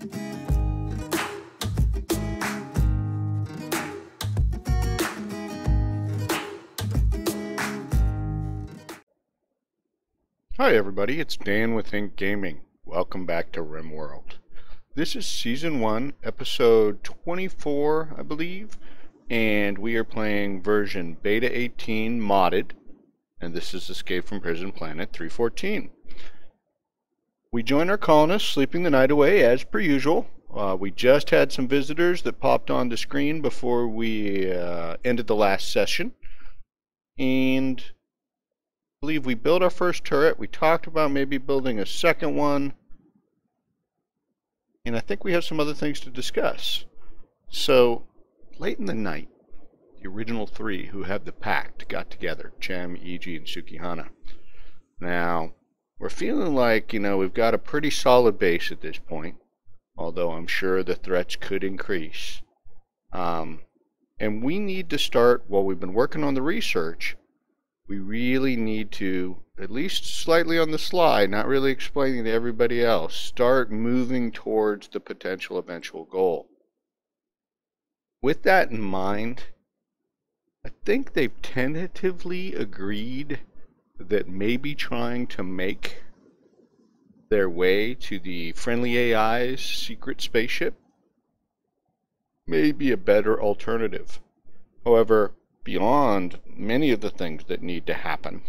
Hi everybody, it's Dan with Ink Gaming. Welcome back to Rimworld. This is Season 1, Episode 24, I believe, and we are playing version Beta 18 modded, and this is Escape from Prison Planet 314. We join our colonists sleeping the night away as per usual. We just had some visitors that popped on the screen before we ended the last session, and I believe we built our first turret. We talked about maybe building a second one. And I think we have some other things to discuss. So, late in the night, the original three who had the pact got together. Chem, Iji, and Sukihana. Now, we're feeling like, we've got a pretty solid base at this point. Although I'm sure the threats could increase. And we need to start, while we've been working on the research, we really need to, at least slightly on the slide, not really explaining to everybody else, start moving towards the potential eventual goal. With that in mind, I think they've tentatively agreed that maybe trying to make their way to the friendly AI's secret spaceship may be a better alternative. However, beyond many of the things that need to happen,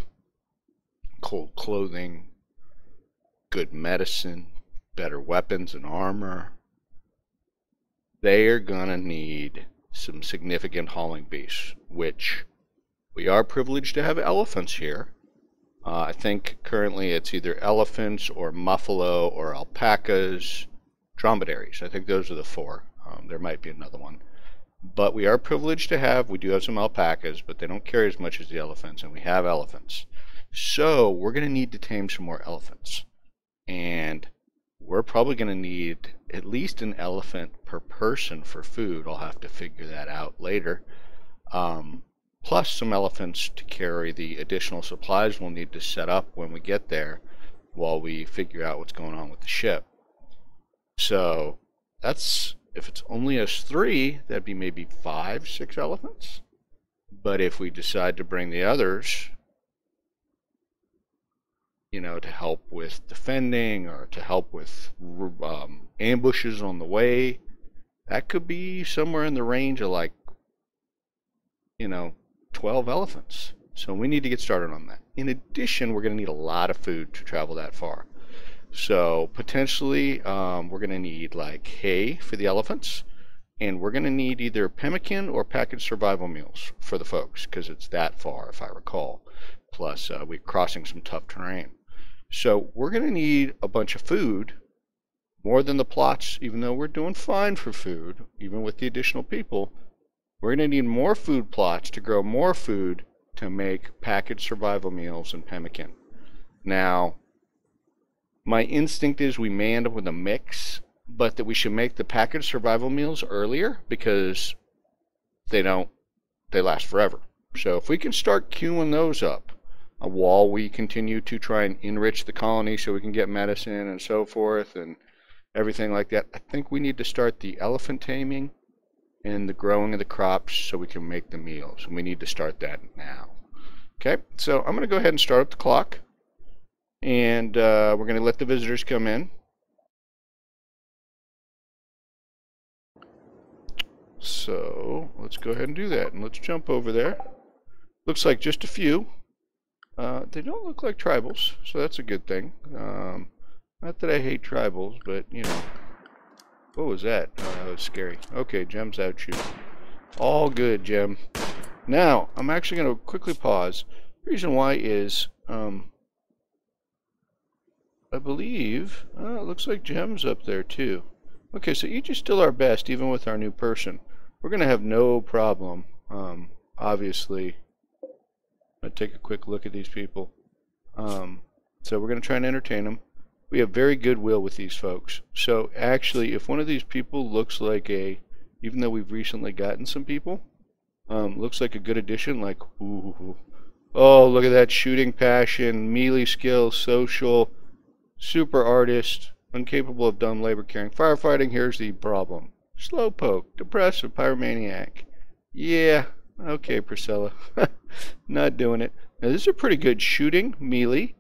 cold clothing, good medicine, better weapons and armor, they are gonna need some significant hauling beasts, which we are privileged to have elephants here. I think currently it's either elephants or buffalo or alpacas, dromedaries. I think those are the four. There might be another one. But we are privileged to have, we do have some alpacas, but they don't carry as much as the elephants, and we have elephants. So we're going to need to tame some more elephants. And we're probably going to need at least an elephant per person for food. I'll have to figure that out later. Plus some elephants to carry the additional supplies we'll need to set up when we get there while we figure out what's going on with the ship. So that's... if it's only us three, that'd be maybe 5, 6 elephants. But if we decide to bring the others, to help with defending or to help with ambushes on the way, that could be somewhere in the range of 12 elephants. So we need to get started on that. In addition, we're going to need a lot of food to travel that far. So potentially we're going to need hay for the elephants, and we're going to need either pemmican or packaged survival meals for the folks, because it's that far if I recall. Plus we're crossing some tough terrain. So we're going to need a bunch of food, more than the plots, even though we're doing fine for food, even with the additional people. We're going to need more food plots to grow more food to make packaged survival meals and pemmican. Now, my instinct is we may end up with a mix, but that we should make the packaged survival meals earlier because they last forever. So if we can start queuing those up while we continue to try and enrich the colony so we can get medicine and so forth and everything like that, I think we need to start the elephant taming and the growing of the crops so we can make the meals. And we need to start that now. Okay, so I'm going to go ahead and start up the clock. And we're going to let the visitors come in. So let's go ahead and do that. And let's jump over there. Looks like just a few. They don't look like tribals, so that's a good thing. Not that I hate tribals, but What was that? That was scary. Okay, Gem's out shooting. All good, Gem. Now, I'm actually going to quickly pause. The reason why is... I believe, it looks like Gem's up there too. Okay, so each is still our best, even with our new person. We're going to have no problem, obviously. I'll take a quick look at these people. So we're going to try and entertain them. We have very good will with these folks. So actually, if one of these people looks like even though we've recently gotten some people, looks like a good addition, ooh, oh, look at that shooting passion, melee skill, social... super artist, incapable of dumb labor carrying firefighting. Here's the problem. Slowpoke, depressive, pyromaniac. Yeah, okay, Priscilla. Not doing it. Now, this is a pretty good shooting, melee,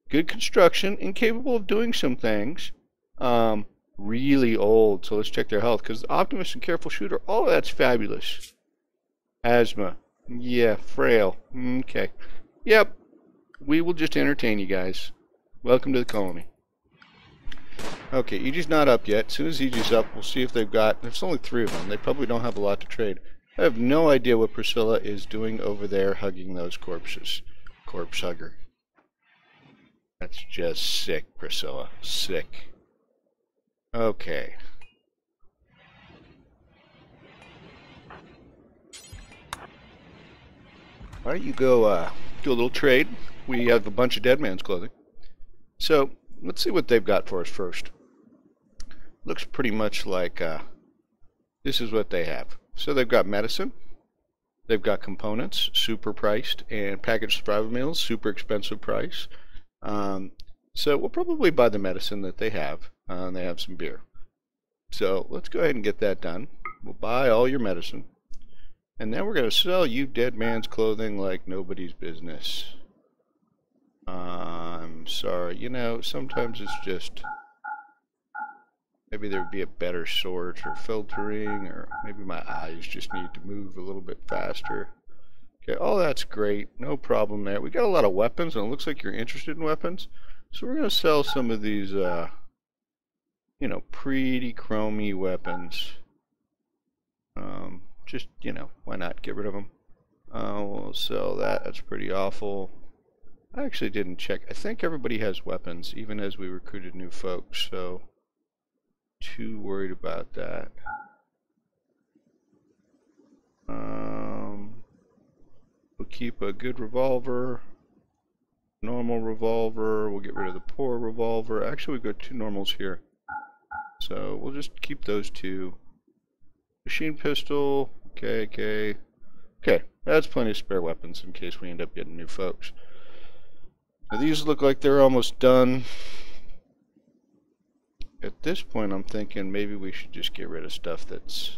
good construction, incapable of doing some things. Really old, so let's check their health, because Optimist and Careful Shooter, all of that's fabulous. Asthma. Yeah, frail. Okay. Yep. We will just entertain you guys. Welcome to the colony. Okay, EG's not up yet. As soon as EG's up, we'll see if they've got... There's only 3 of them. They probably don't have a lot to trade. I have no idea what Priscilla is doing over there hugging those corpses. Corpse hugger. That's just sick, Priscilla. Sick. Okay. Why don't you go do a little trade? We have a bunch of Dead Man's clothing. So, let's see what they've got for us first. Looks pretty much like this is what they have. So they've got medicine, they've got components, super priced, and packaged survival meals, super expensive price. So we'll probably buy the medicine that they have, and they have some beer. So let's go ahead and get that done. We'll buy all your medicine, and then we're going to sell you Dead Man's clothing like nobody's business. I'm sorry, you know, sometimes it's just... Maybe there would be a better sort or filtering, or maybe my eyes just need to move a little bit faster. Okay, all that's great. No problem there. We got a lot of weapons, and it looks like you're interested in weapons. So we're going to sell some of these, you know, pretty chromy weapons. Just, you know, why not get rid of them? We'll sell that. That's pretty awful. I actually didn't check. I think everybody has weapons, even as we recruited new folks, so... too worried about that. We'll keep a good revolver, normal revolver. We'll get rid of the poor revolver. Actually, we've got 2 normals here, so we'll just keep those 2. Machine pistol. Okay. That's plenty of spare weapons in case we end up getting new folks. Now, these look like they're almost done. At this point, I'm thinking maybe we should just get rid of stuff that's,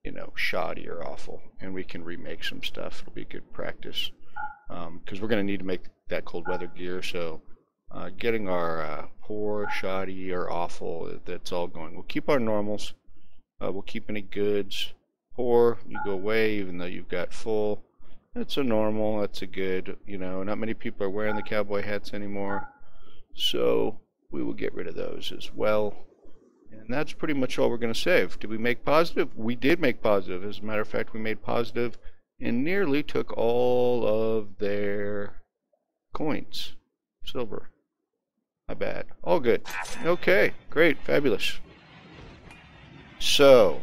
you know, shoddy or awful, and we can remake some stuff. It'll be good practice, because we're going to need to make that cold weather gear, so getting our poor, shoddy, or awful, that's all going. We'll keep our normals. We'll keep any goods. Poor, you go away, even though you've got full. That's a normal, that's a good, you know, not many people are wearing the cowboy hats anymore, so... we will get rid of those as well. And that's pretty much all we're going to save. Did we make positive? We did make positive. As a matter of fact, we made positive and nearly took all of their coins. Silver. My bad. All good. Okay, great, fabulous. So,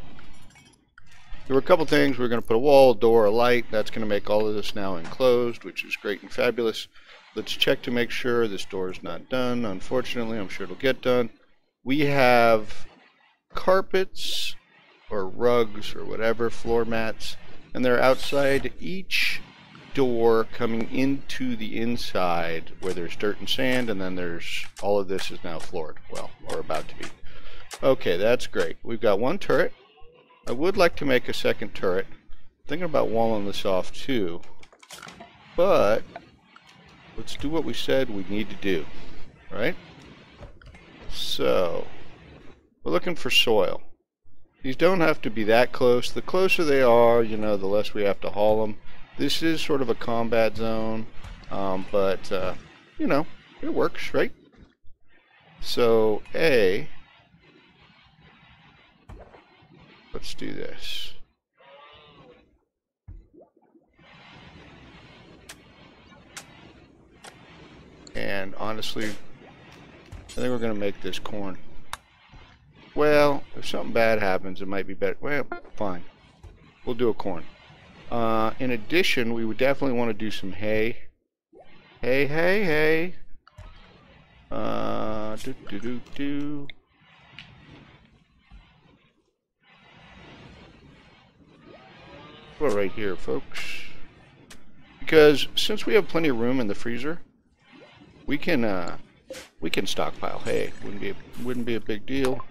there were a couple things. We're going to put a wall, a door, a light. That's going to make all of this now enclosed, which is great and fabulous. Let's check to make sure this door is not done. Unfortunately, I'm sure it'll get done. We have carpets or rugs or whatever, floor mats, and they're outside each door coming into the inside where there's dirt and sand, and then there's all of this is now floored. Well, or about to be. Okay, that's great. We've got 1 turret. I would like to make a 2nd turret. I'm thinking about walling this off too, but let's do what we said we need to do, right? So, we're looking for soil. These don't have to be that close. The closer they are, you know, the less we have to haul them. This is sort of a combat zone, but, you know, it works, right? So, let's do this. And honestly, I think we're going to make this corn. Well, if something bad happens, it might be better. Well, fine. We'll do a corn. In addition, we would definitely want to do some hay. Hay. Well, right here, folks. Because since we have plenty of room in the freezer, we can we can stockpile hay. Wouldn't be a big deal.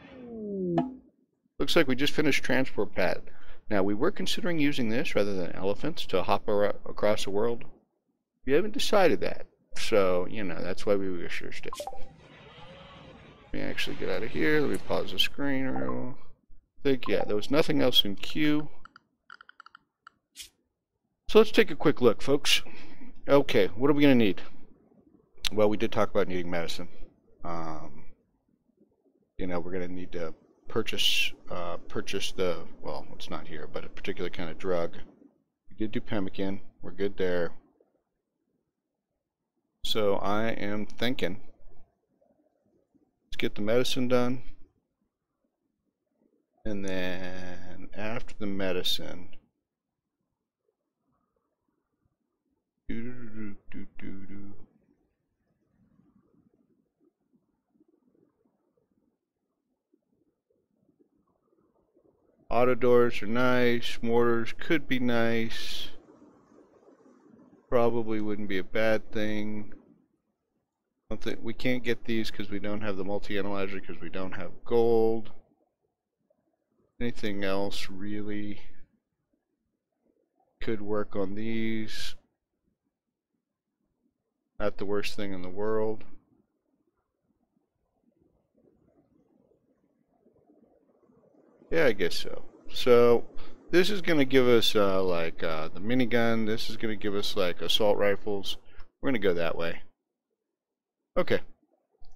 Looks like we just finished transport pad. Now, we were considering using this rather than elephants to hop across the world. We haven't decided that. So, you know, that's why we researched it. Let me actually get out of here. Let me pause the screen real quick. Yeah, there was nothing else in queue. So let's take a quick look, folks. Okay, what are we going to need? Well, we did talk about needing medicine. You know, we're going to need to purchase the, well, it's not here, but a particular kind of drug. We did do pemmican. We're good there. So I am thinking, let's get the medicine done. And then after the medicine, auto doors are nice, mortars could be nice, probably wouldn't be a bad thing. I don't think we can't get these because we don't have the multi-analyzer, because we don't have gold. Anything else really could work on these? Not the worst thing in the world. Yeah, I guess so. So this is going to give us like the minigun. This is going to give us like assault rifles. We're going to go that way. Okay,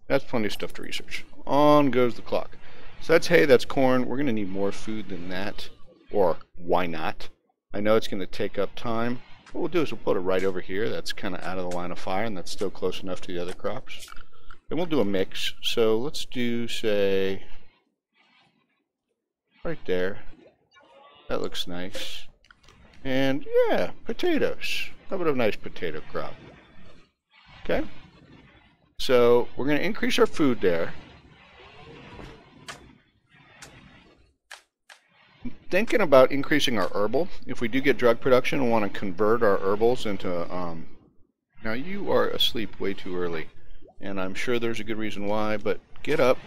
that's plenty of stuff to research. On goes the clock. So that's hay, that's corn. We're going to need more food than that. Or why not? I know it's going to take up time. What we'll do is we'll put it right over here. That's kind of out of the line of fire, and that's still close enough to the other crops. Then we'll do a mix. So let's do, say, right there. That looks nice. And yeah, potatoes. How about a nice potato crop? Okay. So we're going to increase our food there. Thinking about increasing our herbal. If we do get drug production and want to convert our herbals into now you are asleep way too early, and I'm sure there's a good reason why, but get up,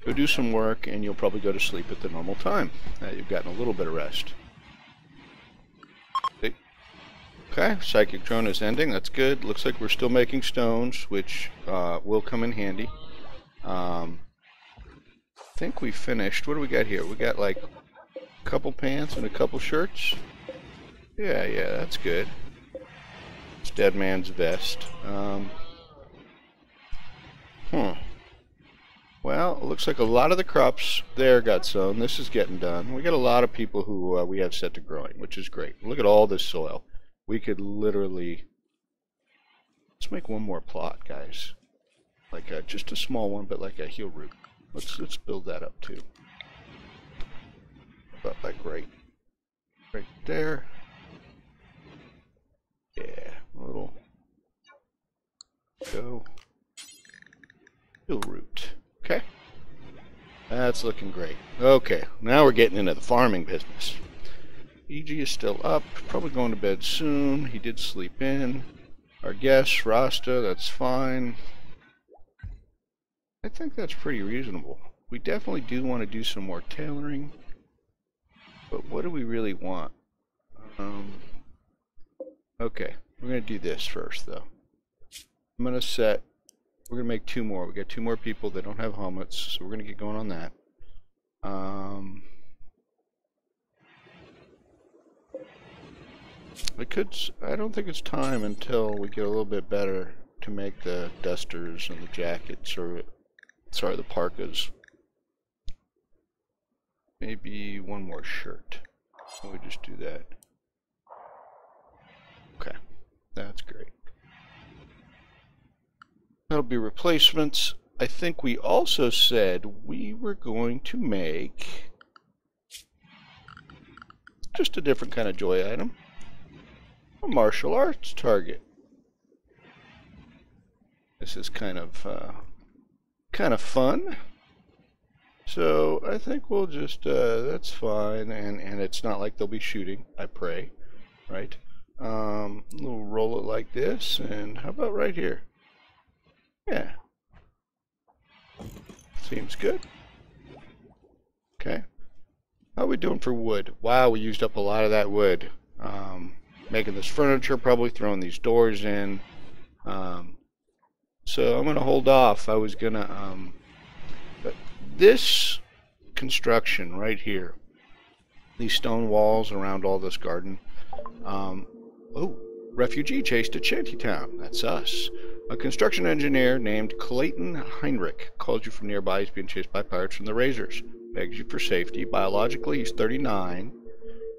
go do some work, and you'll probably go to sleep at the normal time. You've gotten a little bit of rest. Okay, psychic drone is ending. That's good. Looks like we're still making stones, which will come in handy. I think we finished. What do we got here? We got like a couple pants and a couple shirts. Yeah, that's good. It's Dead Man's Vest. Well, it looks like a lot of the crops there got sown. This is getting done. We got a lot of people who we have set to growing, which is great. Look at all this soil. We could literally... Let's make one more plot, guys. Like just a small one, but like a heel root. Let's build that up too. About like right there. Yeah, a little go heel root. Okay, that's looking great. Okay, now we're getting into the farming business. EG is still up, probably going to bed soon. He did sleep in. Our guest, Rasta, that's fine. I think that's pretty reasonable. We definitely do want to do some more tailoring, but what do we really want? Okay, we're going to do this first though. I'm going to set, we're going to make two more. We got two more people that don't have helmets, so we're going to get going on that. I don't think it's time until we get a little bit better to make the dusters and the jackets, or sorry, the parkas. Maybe one more shirt. We just do that. Okay, that's great. That'll be replacements. I think we also said we were going to make just a different kind of joy item. A martial arts target. This is kind of fun. So I think we'll just that's fine, and it's not like they'll be shooting. I pray, right? We'll roll it like this, and how about right here? Yeah, Seems good. Okay. How are we doing for wood? Wow, we used up a lot of that wood. Making this furniture, probably throwing these doors in. So I'm going to hold off. I was going to... but this construction right here, these stone walls around all this garden. Oh, refugee chased at Shantytown. That's us. A construction engineer named Clayton Heinrich calls you from nearby. He's being chased by pirates from the Razors. Begs you for safety. Biologically, he's 39.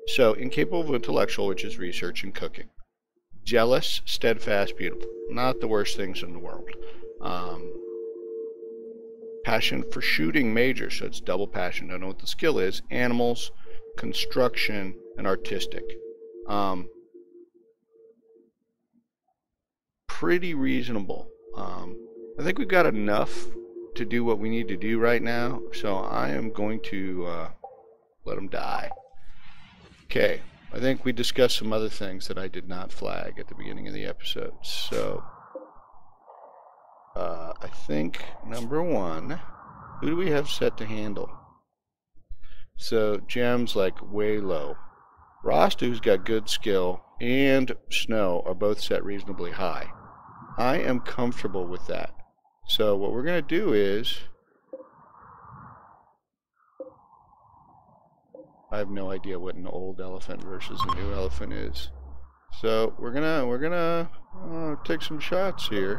So, incapable of intellectual, which is research and cooking. Jealous, steadfast, beautiful. Not the worst things in the world. Passion for shooting, major. So it's double passion. Don't know what the skill is. Animals, construction, and artistic. Pretty reasonable. I think we've got enough to do what we need to do right now, so I am going to let him die. Okay, I think we discussed some other things that I did not flag at the beginning of the episode. So I think number one, who do we have set to handle? So Gem's like way low. Rasta, who's got good skill, and Snow are both set reasonably high. I am comfortable with that. So what we're going to do is, I have no idea what an old elephant versus a new elephant is. So we're gonna take some shots here.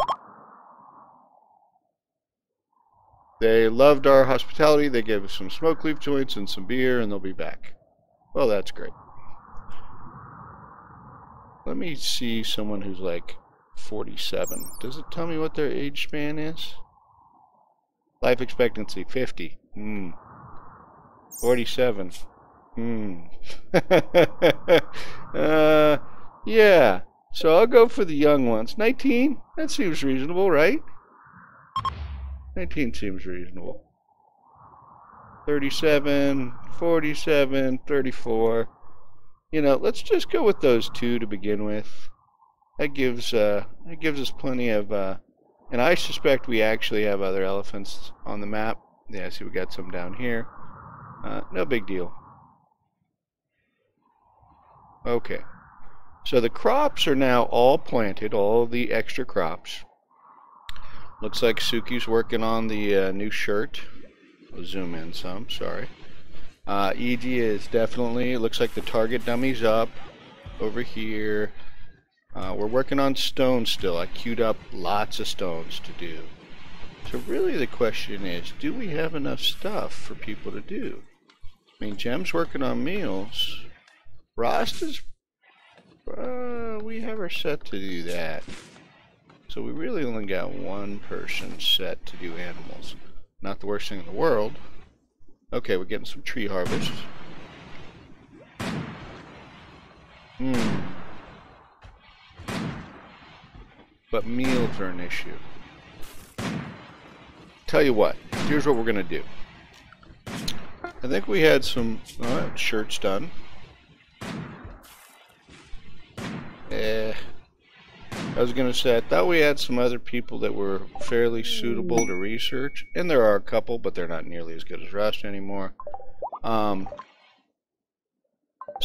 They loved our hospitality. They gave us some smoke leaf joints and some beer, and they'll be back. Well, that's great. Let me see someone who's like 47. Does it tell me what their age span is? Life expectancy 50. 47. Yeah. So I'll go for the young ones. 19? That seems reasonable, right? 19 seems reasonable. 37, 47, 34. You know, let's just go with those two to begin with. That gives us plenty of, and I suspect we actually have other elephants on the map. Yeah, see, we got some down here. No big deal. Okay, so the crops are now all planted, all the extra crops. Looks like Suki's working on the new shirt. I'll zoom in some, sorry. E.G. is definitely, it looks like the target dummy's up over here. We're working on stone still. I queued up lots of stones to do. So really the question is, do we have enough stuff for people to do? I mean, Gem's working on meals. Rasta's, we have her set to do that. So we really only got one person set to do animals. Not the worst thing in the world. Okay, we're getting some tree harvest. But meals are an issue. Tell you what, here's what we're going to do. I think we had some shirts done. I was going to say, I thought we had some other people that were fairly suitable to research. And there are a couple, but they're not nearly as good as Rasta anymore. So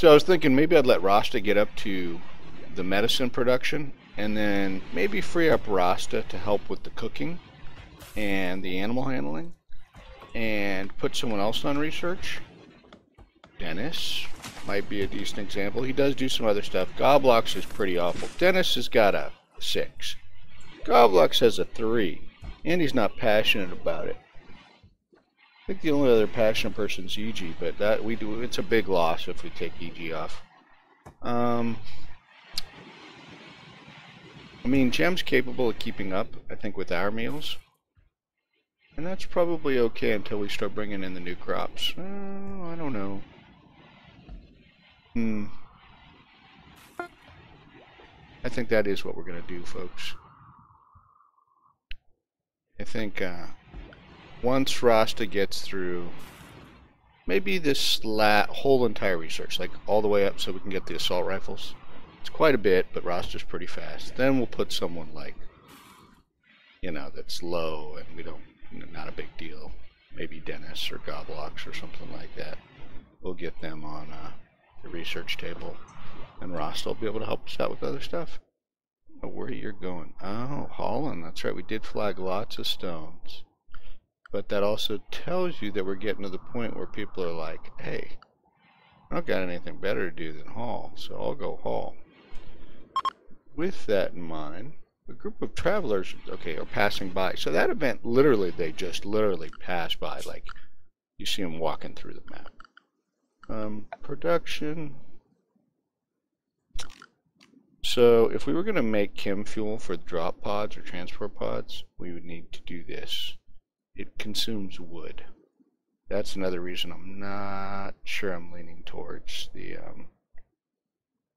I was thinking maybe I'd let Rasta get up to the medicine production. And then maybe free up Rasta to help with the cooking and the animal handling. And put someone else on research. Dennis might be a decent example. He does do some other stuff. Goblox is pretty awful. Dennis has got a 6. Goblox has a 3. And he's not passionate about it. I think the only other passionate person is EG, but that we do, it's a big loss if we take EG off. I mean, Gem's capable of keeping up, I think, with our meals. And that's probably okay until we start bringing in the new crops. I don't know. I think that is what we're going to do, folks. I think once Rasta gets through maybe this whole entire research, like all the way up so we can get the assault rifles. It's quite a bit, but Rasta's pretty fast. Then we'll put someone like, you know, that's low and we don't, not a big deal. maybe Dennis or Goblox or something like that. We'll get them on the research table, and Ross will be able to help us out with other stuff. Oh, where you're going? Oh, Holland. That's right. We did flag lots of stones. But that also tells you that we're getting to the point where people are like, hey, I don't got anything better to do than haul, so I'll go haul. With that in mind, a group of travelers, okay, are passing by. So that event, literally, they just literally pass by. Like, you see them walking through the map. Production. So if we were going to make chem fuel for drop pods or transport pods, we would need to do this. It consumes wood. That's another reason I'm not sure I'm leaning towards the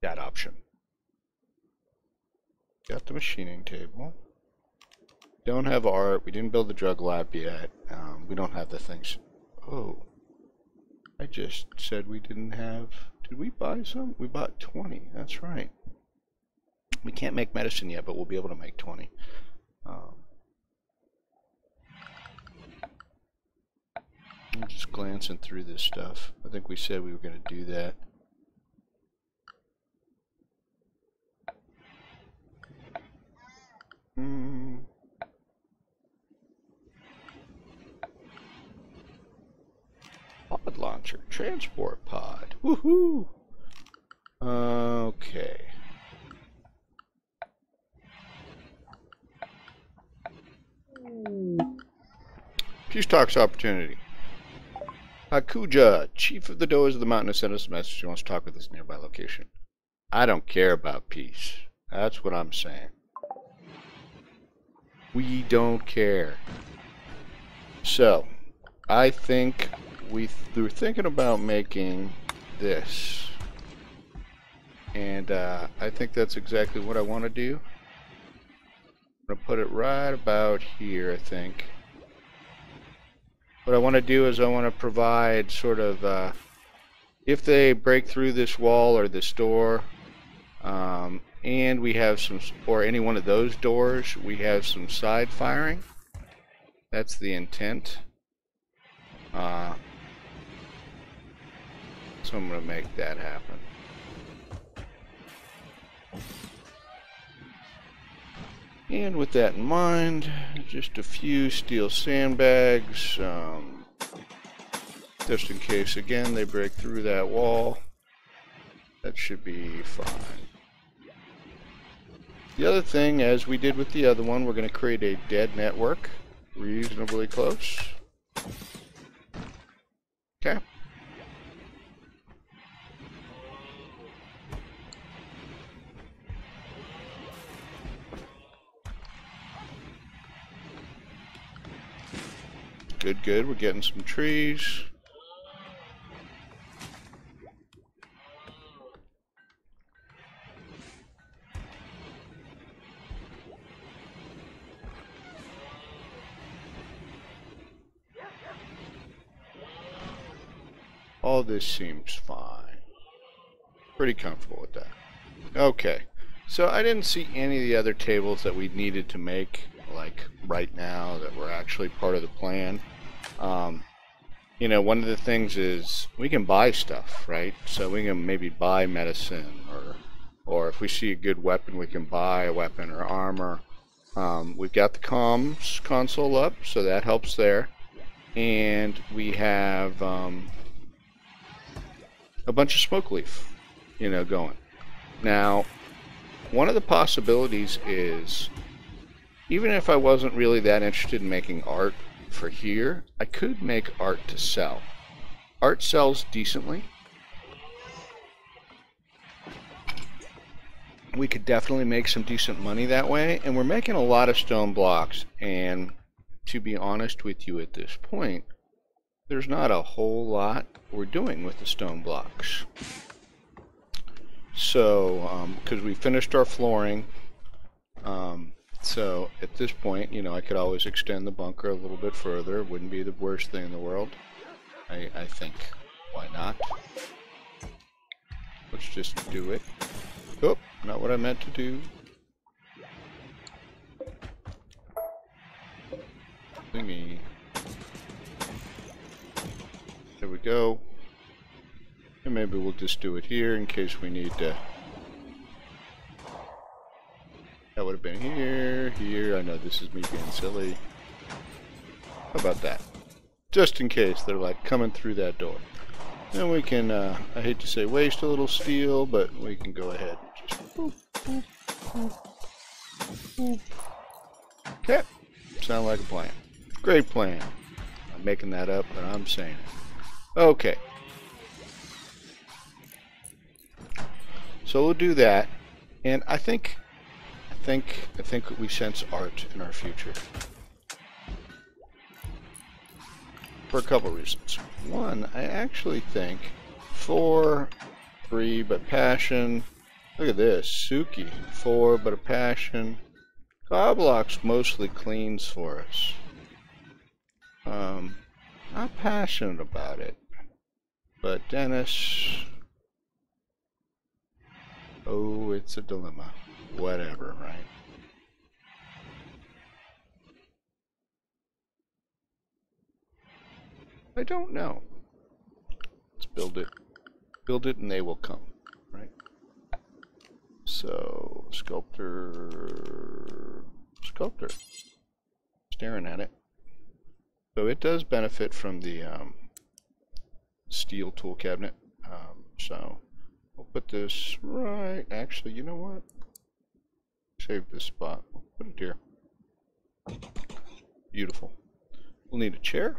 that option. Got the machining table. Don't have art. We didn't build the drug lab yet. We don't have the things. Oh, I just said we didn't have. Did we buy some? We bought 20. That's right. We can't make medicine yet, but we'll be able to make 20. I'm just glancing through this stuff. I think we said we were going to do that. Pod launcher, transport pod. Woohoo! Okay. Peace talks opportunity. Hakuja, chief of the Doers of the Mountain, has sent us a message. He wants to talk with this nearby location. I don't care about peace. That's what I'm saying. We don't care. So, I think we were thinking about making this. And I think that's exactly what I want to do. I'm going to put it right about here, I think. What I want to do is I want to provide sort of, if they break through this wall or this door, and we have some, or any one of those doors, we have some side firing. That's the intent. So I'm going to make that happen. And with that in mind, just a few steel sandbags, just in case, again, they break through that wall. That should be fine. The other thing, as we did with the other one, we're going to create a dead network, reasonably close. Okay. Good, good. We're getting some trees. All this seems fine. Pretty comfortable with that. Okay. So I didn't see any of the other tables that we needed to make, like right now, that were actually part of the plan. You know, one of the things is we can buy stuff, right? So we can maybe buy medicine, or if we see a good weapon, we can buy a weapon or armor. We've got the comms console up, so that helps there. And we have a bunch of smoke leaf, you know, going. Now, one of the possibilities is, even if I wasn't really that interested in making art for here, I could make art to sell. Art sells decently. We could definitely make some decent money that way, and we're making a lot of stone blocks, and to be honest with you at this point, there's not a whole lot we're doing with the stone blocks. So, because we finished our flooring, so at this point, you know, I could always extend the bunker a little bit further. It wouldn't be the worst thing in the world. I think. Why not? Let's just do it. Oh, not what I meant to do. Thingy. There we go. And maybe we'll just do it here in case we need to. That would have been here, here. I know this is me being silly. How about that? Just in case they're like coming through that door. Then we can, I hate to say waste a little steel, but we can go ahead and just boop, boop, boop, boop. Okay. Sound like a plan. Great plan. I'm making that up, but I'm saying it. Okay. So we'll do that, and I think we sense art in our future. For a couple reasons. One, I actually think 4, 3, but passion. Look at this, Suki, 4, but a passion. Goblox mostly cleans for us. Not passionate about it, but Dennis. Oh, it's a dilemma. Whatever, right? I don't know. Let's build it. Build it and they will come, right? So, sculptor. Staring at it. So it does benefit from the steel tool cabinet. So we'll put this right. Actually, you know what? Save this spot. We'll put it here. Beautiful. We'll need a chair.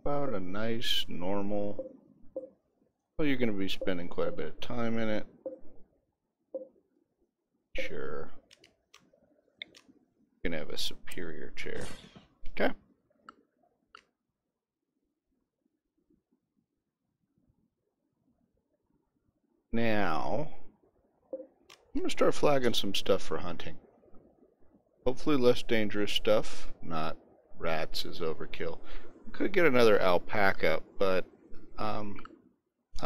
About a nice, normal. Well, you're going to be spending quite a bit of time in it. Sure. You can have a superior chair. Okay. Now, I'm going to start flagging some stuff for hunting. Hopefully less dangerous stuff, not rats is overkill. Could get another alpaca, but I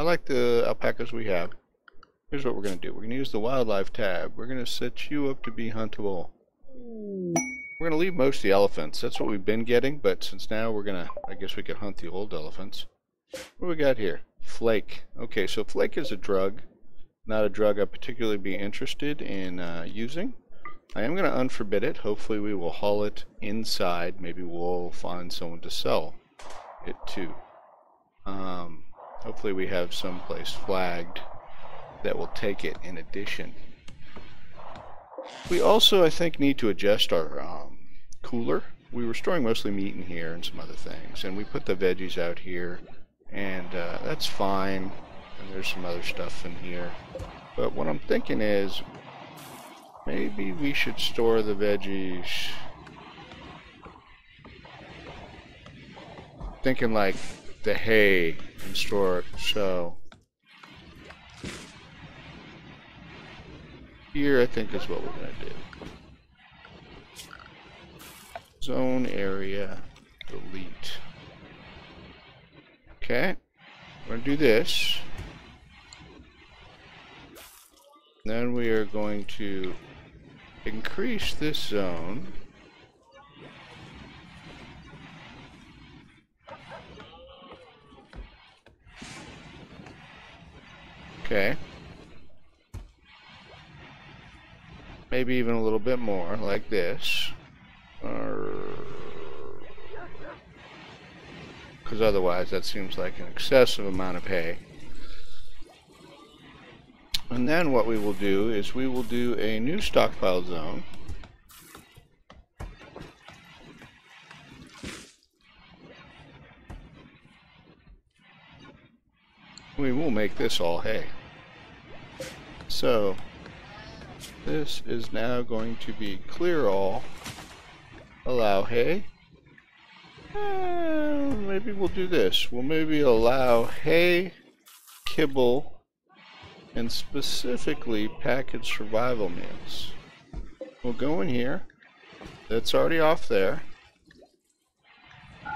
like the alpacas we have. Here's what we're going to do. We're going to use the wildlife tab. We're going to set you up to be huntable. We're going to leave most of the elephants. That's what we've been getting, but since now we're going to, I guess we could hunt the old elephants. What do we got here? Flake. Okay, so flake is a drug. Not a drug I'd particularly be interested in using. I am going to unforbid it. Hopefully we will haul it inside. Maybe we'll find someone to sell it to. Hopefully we have someplace flagged that will take it in addition. We also, I think, need to adjust our cooler. We were storing mostly meat in here and some other things, and we put the veggies out here, and that's fine. And there's some other stuff in here. But what I'm thinking is, maybe we should store the veggies. Thinking like the hay and store it. So here I think is what we're going to do. Zone area delete. Okay. We're going to do this. Then we are going to increase this zone. Okay. Maybe even a little bit more, like this. Because otherwise that seems like an excessive amount of hay. And then what we will do is we will do a new stockpile zone. We will make this all hay. So this is now going to be clear all, allow hay. Maybe we'll do this. We'll maybe allow hay, kibble, and specifically packaged survival meals. We'll go in here. That's already off there.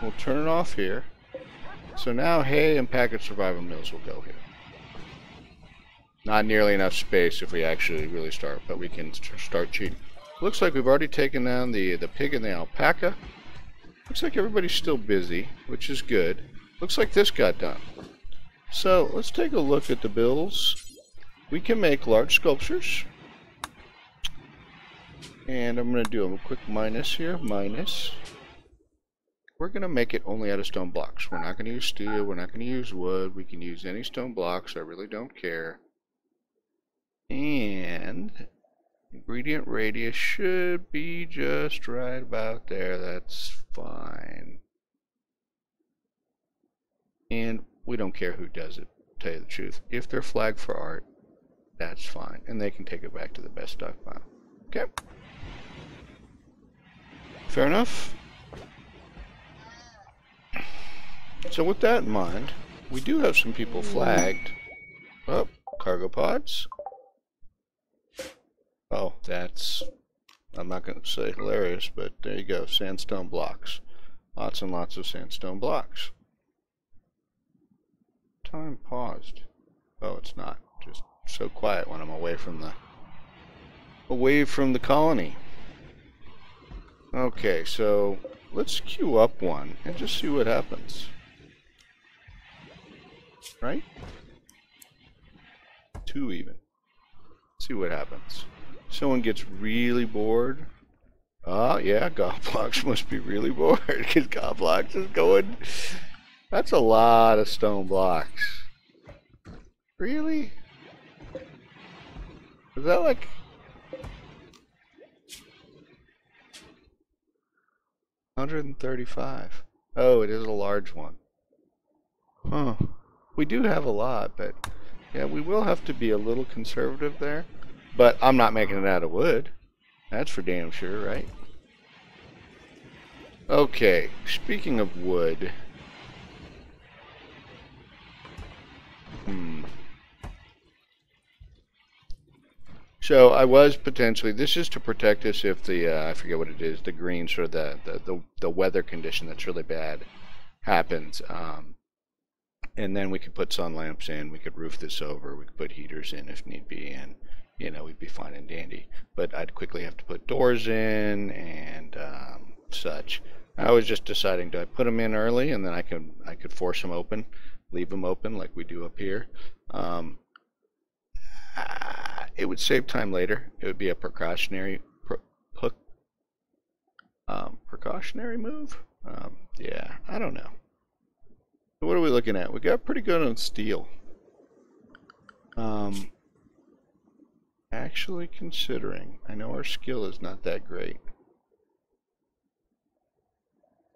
We'll turn it off here. So now hay and packaged survival meals will go here. Not nearly enough space if we actually really start, but we can start cheating. Looks like we've already taken down the pig and the alpaca. Looks like everybody's still busy, which is good. Looks like this got done. So let's take a look at the builds. We can make large sculptures. And I'm going to do a quick minus here. Minus. We're going to make it only out of stone blocks. We're not going to use steel. We're not going to use wood. We can use any stone blocks. I really don't care. And ingredient radius should be just right about there. That's fine. And we don't care who does it, to tell you the truth. If they're flagged for art, that's fine. And they can take it back to the best stockpile. Okay. Fair enough. So with that in mind, we do have some people flagged. Oh, cargo pods. Oh, that's, I'm not going to say hilarious, but there you go, sandstone blocks. Lots and lots of sandstone blocks. Time paused. Oh, it's not. Just so quiet when I'm away from the colony. Okay, so let's queue up one and just see what happens. Right? 2 even. See what happens. Someone gets really bored. Oh, yeah, Goblox must be really bored because Goblox is going. That's a lot of stone blocks. Really? Is that like 135? Oh, it is a large one. Huh. We do have a lot, but yeah, we will have to be a little conservative there. But I'm not making it out of wood. That's for damn sure, right? Okay, speaking of wood. So I was potentially, this is to protect us if the, I forget what it is, the greens or the weather condition that's really bad happens. And then we could put sun lamps in, we could roof this over, we could put heaters in if need be, and you know, we'd be fine and dandy. But I'd quickly have to put doors in and such. I was just deciding, do I put them in early and then I could force them open, leave them open like we do up here. It would save time later. It would be a precautionary precautionary move. Yeah, I don't know. What are we looking at? We got pretty good on steel. Actually considering, I know our skill is not that great.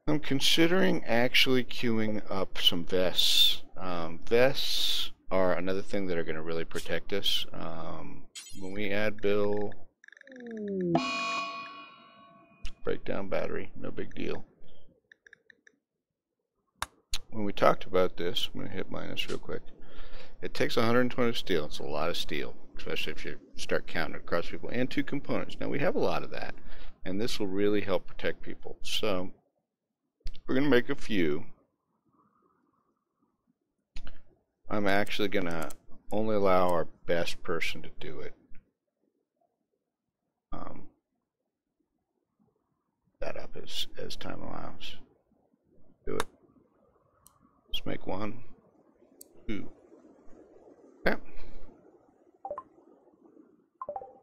I'm considering actually queuing up some vests. Vests are another thing that are going to really protect us. When we add Bill, breakdown battery, no big deal. When we talked about this, I'm going to hit minus real quick. It takes 120 steel. It's a lot of steel, especially if you start counting across people, and 2 components. Now we have a lot of that, and this will really help protect people. So we're going to make a few. I'm actually going to only allow our best person to do it. That up as time allows. Do it. Let's make 1, 2. Okay.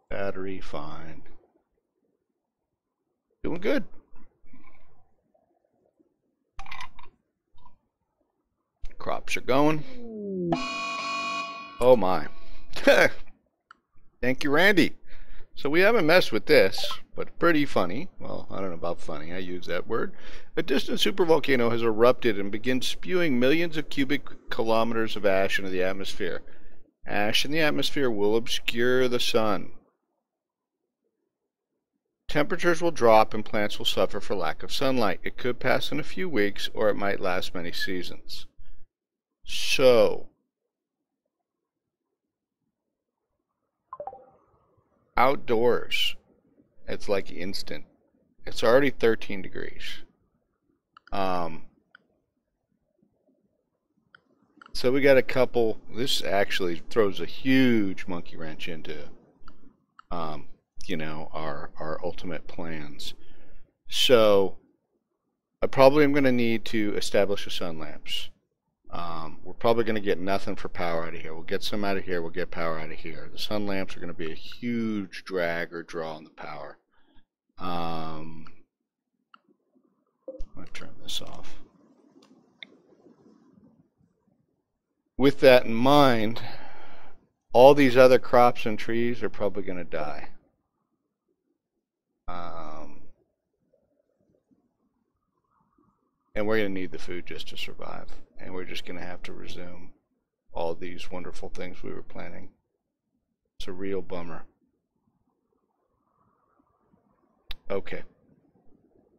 Battery, fine. Doing good. Crops are going. Oh my. Thank you, Randy. So we haven't messed with this, but pretty funny. Well, I don't know about funny. I use that word. A distant supervolcano has erupted and begins spewing millions of cubic kilometers of ash into the atmosphere. Ash in the atmosphere will obscure the sun. Temperatures will drop and plants will suffer for lack of sunlight. It could pass in a few weeks, or it might last many seasons. So, outdoors, it's like instant. It's already 13 degrees. So we got a couple. This actually throws a huge monkey wrench into, you know, our ultimate plans. So I probably am going to need to establish a sun lamps. We're probably going to get nothing for power out of here. We'll get some out of here. We'll get power out of here. The sun lamps are going to be a huge drag or draw on the power. I'm going to turn this off. With that in mind, all these other crops and trees are probably going to die. And we're going to need the food just to survive. And we're just going to have to resume all these wonderful things we were planning. It's a real bummer. Okay.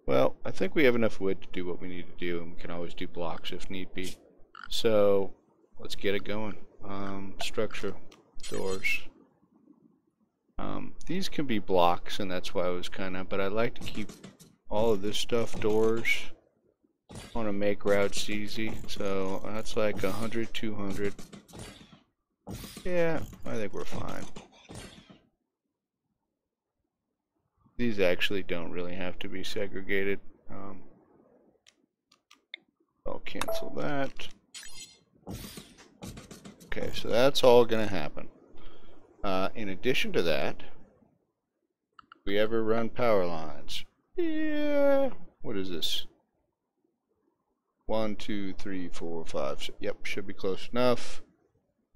Well, I think we have enough wood to do what we need to do, and we can always do blocks if need be. So, let's get it going. Structure, doors. These can be blocks, and that's why I was kind of, but I like to keep all of this stuff doors. I want to make routes easy, so that's like 100, 200. Yeah, I think we're fine. These actually don't really have to be segregated. I'll cancel that. Okay, so that's all going to happen. In addition to that, we ever run power lines? Yeah. What is this? 1, 2, 3, 4, 5. Yep, should be close enough.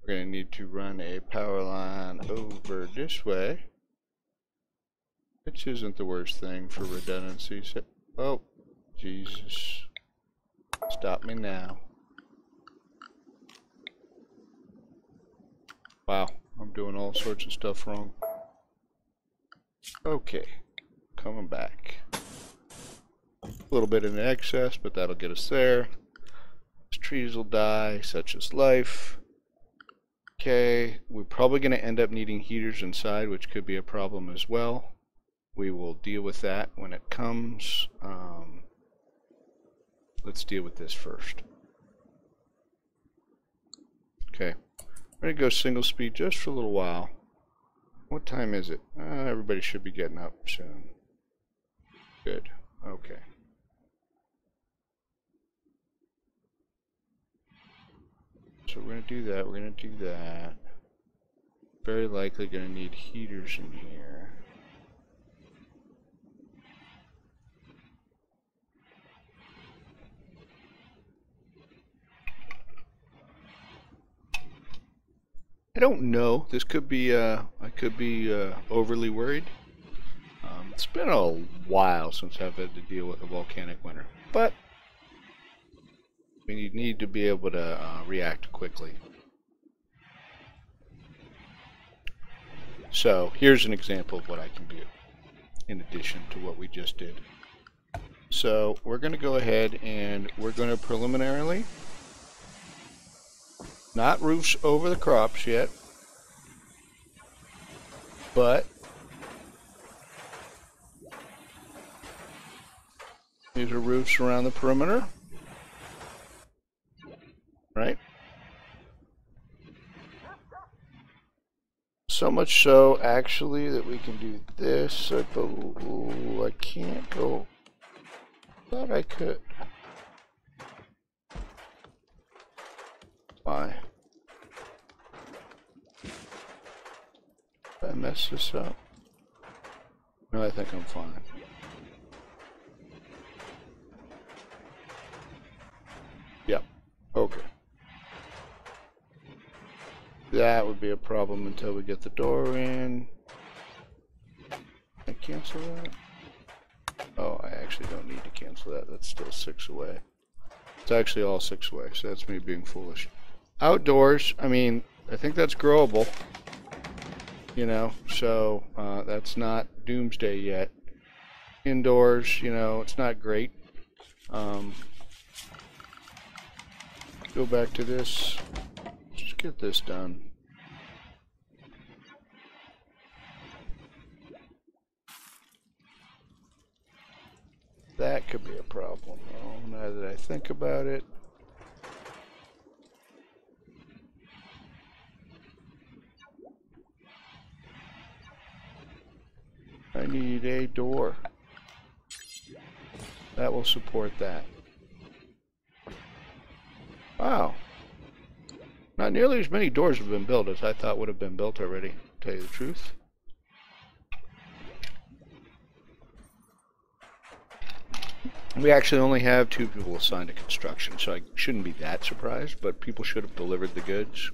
We're going to need to run a power line over this way, which isn't the worst thing for redundancy. Oh, Jesus. Stop me now. Wow, I'm doing all sorts of stuff wrong. Okay, coming back. A little bit in excess, but that'll get us there. These trees will die, such is life. Okay, we're probably going to end up needing heaters inside, which could be a problem as well. We will deal with that when it comes. Let's deal with this first. Okay, I'm going to go single speed just for a little while. What time is it? Everybody should be getting up soon. Good. Okay. So we're going to do that. We're going to do that. Very likely going to need heaters in here. I don't know. This could be, I could be overly worried. It's been a while since I've had to deal with a volcanic winter, but we need to be able to react quickly. So here's an example of what I can do in addition to what we just did. So we're going to go ahead and we're going to preliminarily, not roofs over the crops yet, but these are roofs around the perimeter, right? So much so, actually, that we can do this. Ooh, I can't go. Thought I could. Why? Did I mess this up? No, I think I'm fine. Yep. Okay. That would be a problem until we get the door in. Can I cancel that? Oh, I actually don't need to cancel that. That's still 6 away. It's actually all 6 away, so that's me being foolish. Outdoors, I mean, I think that's growable. You know, so that's not doomsday yet. Indoors, you know, it's not great. Go back to this. Just get this done. That could be a problem, though, now that I think about it. I need a door. that will support that. Wow. Not nearly as many doors have been built as I thought would have been built already, to tell you the truth. We actually only have 2 people assigned to construction, so I shouldn't be that surprised, but people should have delivered the goods.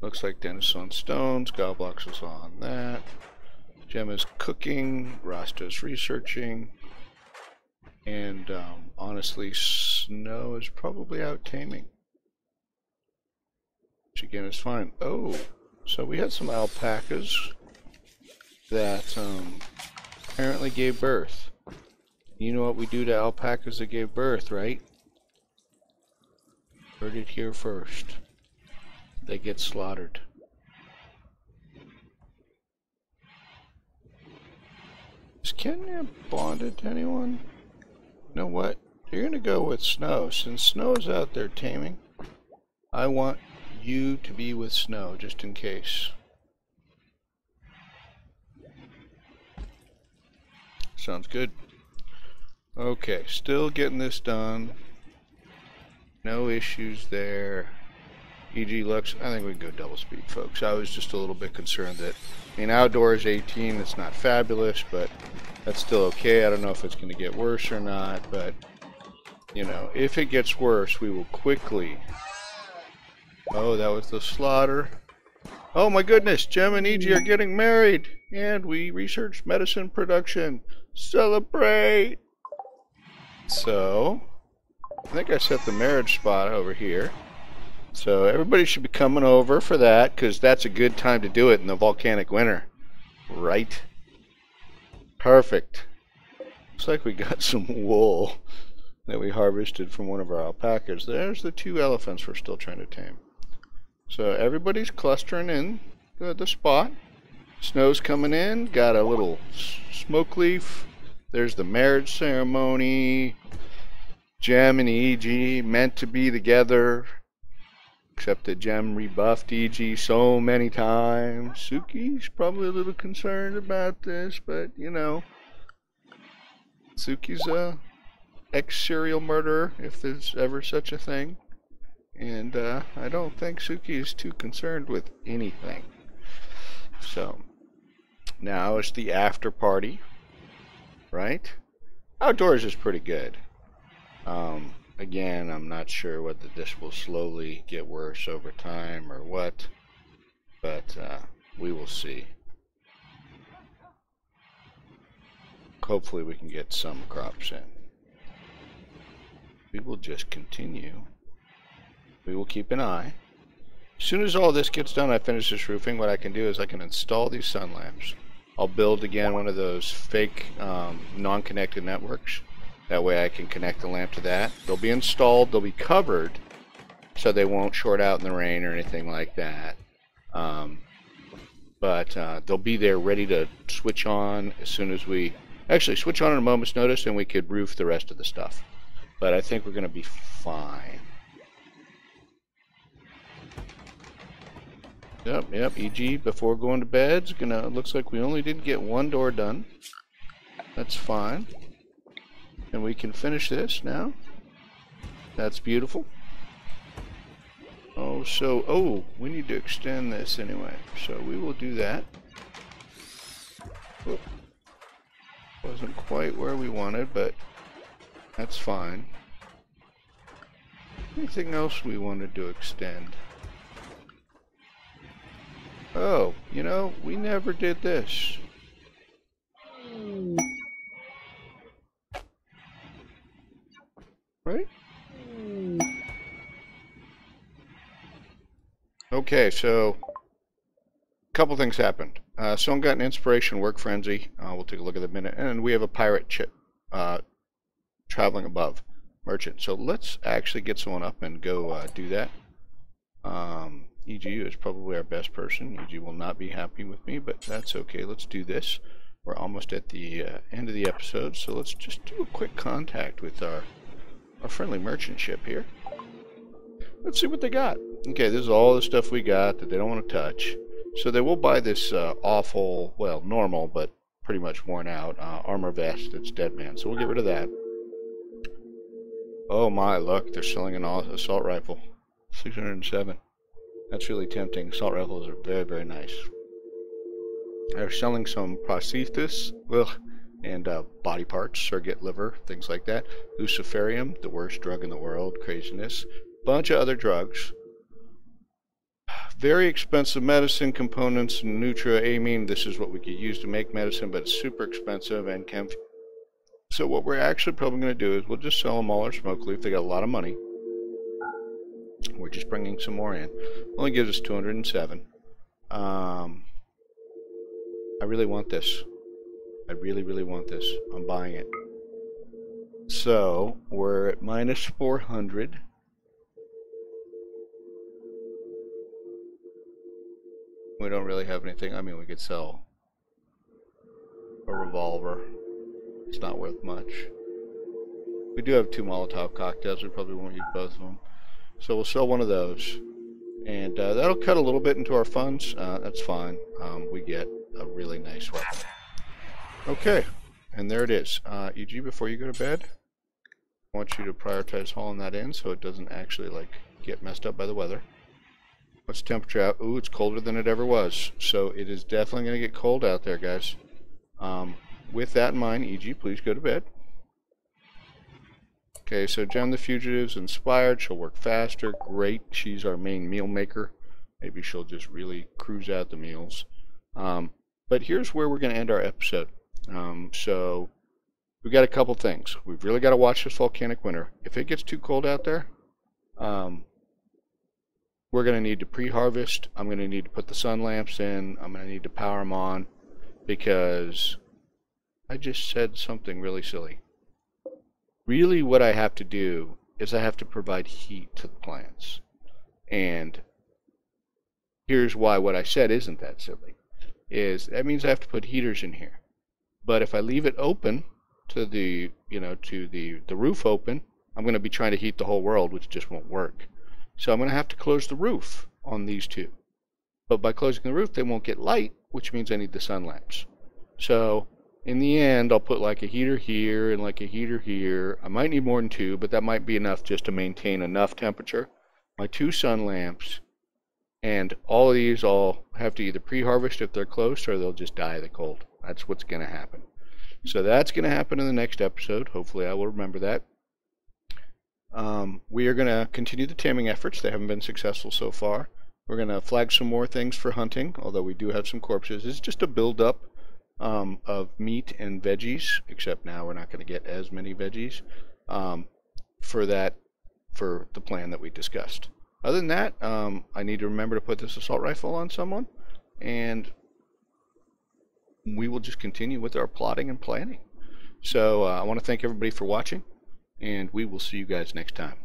Looks like Dennis is on stones, Goblocks is on that. Gemma's cooking, Rasta's researching, and honestly, Snow is probably out taming. Which again is fine. Oh, so we had some alpacas that apparently gave birth. You know what we do to alpacas that gave birth, right? Heard it here first. They get slaughtered. Is Kenya bonded to anyone? You know what? You're gonna go with Snow. Since Snow's out there taming, I want you to be with Snow, just in case. Sounds good. Okay, still getting this done. No issues there. EG looks, I think we can go double speed, folks. I was just a little bit concerned that, I mean, outdoors 18, it's not fabulous, but that's still okay. I don't know if it's going to get worse or not, but, you know, if it gets worse, we will quickly. Oh, that was the slaughter. Oh my goodness, Gem and EG are getting married, and we researched medicine production. Celebrate! So, I think I set the marriage spot over here. So everybody should be coming over for that, because that's a good time to do it in the volcanic winter. Right? Perfect. Looks like we got some wool that we harvested from one of our alpacas. There's the 2 elephants we're still trying to tame. So everybody's clustering in the spot. Snow's coming in. Got a little smoke leaf. There's the marriage ceremony. Gem and EG meant to be together. Except that Gem rebuffed EG so many times. Suki's probably a little concerned about this, but you know, Suki's a ex-serial murderer, if there's ever such a thing. And I don't think Suki is too concerned with anything. So, now it's the after party, right? Outdoors is pretty good. Again, I'm not sure whether this will slowly get worse over time or what, but we will see. Hopefully we can get some crops in. We will just continue. We will keep an eye. As soon as all this gets done, I finish this roofing, what I can do is I can install these sun lamps. I'll build again one of those fake non-connected networks. That way I can connect the lamp to that. They'll be installed, they'll be covered, so they won't short out in the rain or anything like that. But they'll be there ready to switch on as soon as we... Actually, switch on at a moment's notice and we could roof the rest of the stuff. But I think we're going to be fine. Yep, EG, before going to bed, looks like we only did get 1 door done. That's fine. And we can finish this now. That's beautiful. Oh, we need to extend this anyway. So we will do that. Whoop. Wasn't quite where we wanted, but that's fine. Anything else we wanted to extend? Oh, you know, we never did this. Right? Okay, so a couple things happened. Someone got an inspiration work frenzy. We'll take a look at that in a minute. And we have a pirate ship traveling above merchant. So let's actually get someone up and go do that. EG is probably our best person. EG will not be happy with me, but that's okay. Let's do this. We're almost at the end of the episode, so let's just do a quick contact with our friendly merchant ship here. Let's see what they got. Okay, this is all the stuff we got that they don't want to touch. So they will buy this awful, well, normal, but pretty much worn out. Armor vest, it's dead man. So we'll get rid of that. Oh my, look, they're selling an assault rifle. 607. That's really tempting. Assault rifles are very, very nice. They're selling some prosthesis, and body parts, surrogate liver, things like that. Luciferium, the worst drug in the world, craziness. Bunch of other drugs. Very expensive medicine components, nutra-amine. This is what we could use to make medicine, but it's super expensive and chem. So what we're actually probably going to do is we'll just sell them all our smoke leaf. They got a lot of money. We're just bringing some more in. Only gives us 207. I really want this. I really, really want this. I'm buying it. So we're at minus 400. We don't really have anything. I mean, we could sell a revolver. It's not worth much. We do have 2 Molotov cocktails. We probably won't use both of them. So we'll sell one of those. And that'll cut a little bit into our funds. That's fine. We get a really nice weapon. Okay. And there it is. EG, before you go to bed, I want you to prioritize hauling that in so it doesn't actually like get messed up by the weather. What's the temperature out? Ooh, it's colder than it ever was. So it is definitely going to get cold out there, guys. With that in mind, EG, please go to bed. Okay, so Jem the Fugitive's inspired. She'll work faster. Great. She's our main meal maker. Maybe she'll just really cruise out the meals. But here's where we're going to end our episode. So we've got a couple things. We've really got to watch this volcanic winter. If it gets too cold out there, we're going to need to pre-harvest. I'm going to need to put the sun lamps in. I'm going to need to power them on because I just said something really silly. Really what I have to do is I have to provide heat to the plants. And here's why what I said isn't that silly. That means I have to put heaters in here. But if I leave it open to the, the roof open, I'm going to be trying to heat the whole world, which just won't work. So I'm going to have to close the roof on these two. But by closing the roof, they won't get light, which means I need the sun lamps. So in the end, I'll put like a heater here and like a heater here. I might need more than 2, but that might be enough just to maintain enough temperature. My 2 sun lamps, and all of these all have to either pre-harvest if they're close or they'll just die of the cold. That's what's going to happen. So that's going to happen in the next episode. Hopefully I will remember that. We are going to continue the taming efforts. They haven't been successful so far. We're going to flag some more things for hunting, although we do have some corpses. It's just a build-up of meat and veggies, except now we're not going to get as many veggies for the plan that we discussed. Other than that, I need to remember to put this assault rifle on someone, and we will just continue with our plotting and planning. So I want to thank everybody for watching, and we will see you guys next time.